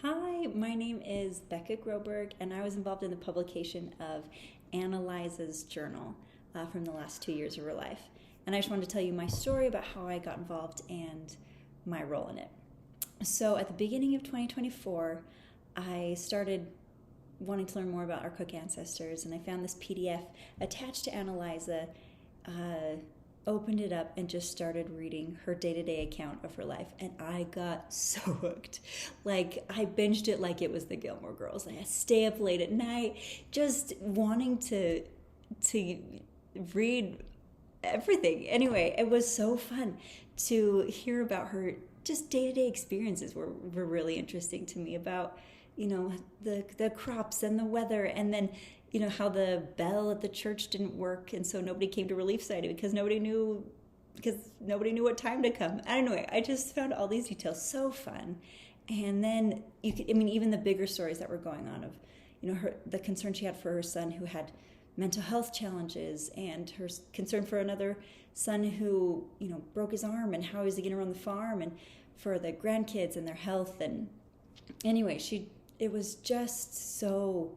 Hi, my name is Becca Groberg, and I was involved in the publication of Ann Eliza's journal from the last 2 years of her life. And I just wanted to tell you my story about how I got involved and my role in it. So at the beginning of 2024, I started wanting to learn more about our Cook ancestors, and I found this PDF attached to Ann Eliza, opened it up and just started reading her day-to-day account of her life, and I got so hooked. Like, I binged it like it was the Gilmore Girls. I stay up late at night just wanting to read everything. Anyway, it was so fun to hear about her just day-to-day experiences were really interesting to me, about the crops and the weather, and then how the bell at the church didn't work, and so nobody came to relief society because nobody knew what time to come. Anyway, I just found all these details so fun. And then even the bigger stories that were going on of the concern she had for her son who had mental health challenges, and her concern for another son who broke his arm, and how he's going to run the farm, and for the grandkids and their health. And anyway, it was just so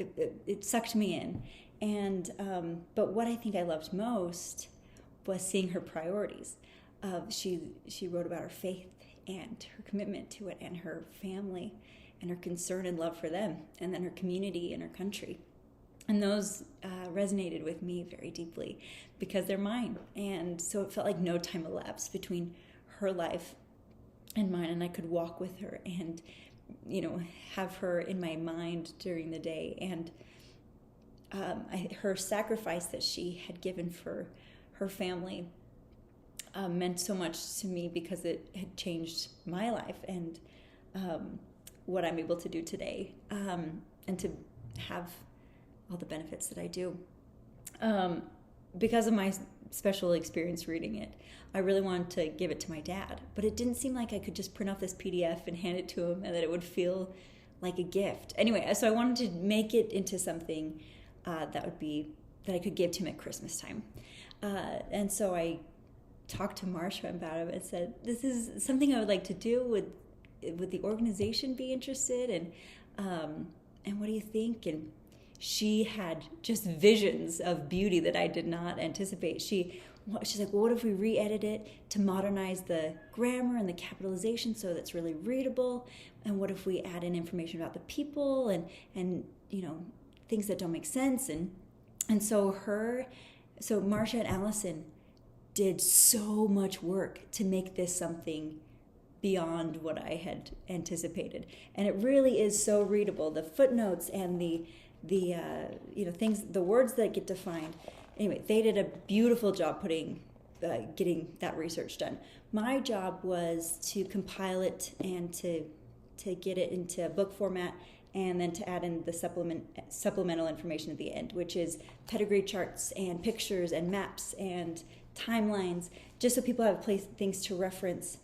it sucked me in. And but what I think I loved most was seeing her priorities. She wrote about her faith and her commitment to it, and her family, and her concern and love for them, and then her community and her country. And those resonated with me very deeply because they're mine. And so it felt like no time elapsed between her life and mine, and I could walk with her and have her in my mind during the day. And her sacrifice that she had given for her family meant so much to me, because it had changed my life and what I'm able to do today, and to have all the benefits that I do. Because of my special experience reading it, I really wanted to give it to my dad, but it didn't seem like I could just print off this PDF and hand it to him and that it would feel like a gift. Anyway, so I wanted to make it into something that I could give to him at Christmas time. And so I talked to Marsha about it and said, this is something I would like to do. Would the organization be interested? And what do you think? And she had just visions of beauty that I did not anticipate. She's like, well, what if we re-edit it to modernize the grammar and the capitalization so that's really readable? And what if we add in information about the people and things that don't make sense? And so Marsha and Allison did so much work to make this something beyond what I had anticipated. And it really is so readable. The footnotes and the things, the words that get defined. Anyway, they did a beautiful job getting that research done. My job was to compile it and to get it into book format, and then to add in the supplemental information at the end, which is pedigree charts and pictures and maps and timelines, just so people have things to reference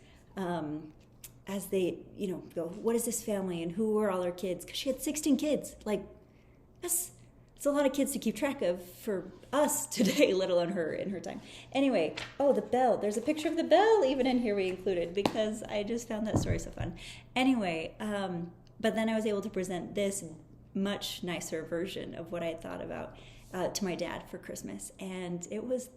as they go, what is this family and who are all their kids? Because she had 16 kids. It's a lot of kids to keep track of for us today, let alone her in her time. Anyway, the bell. There's a picture of the bell even in here we included, because I just found that story so fun. Anyway, but then I was able to present this much nicer version of what I had thought about to my dad for Christmas. And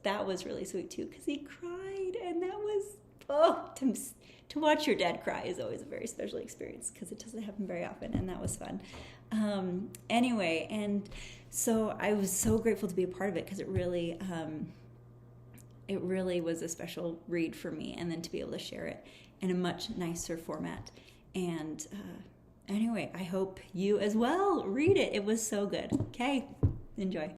that was really sweet too, because he cried, and that was, to watch your dad cry is always a very special experience, because it doesn't happen very often, and that was fun. Anyway, and so I was so grateful to be a part of it, because it really was a special read for me, and then to be able to share it in a much nicer format. And anyway, I hope you as well read it. It was so good. Okay, enjoy.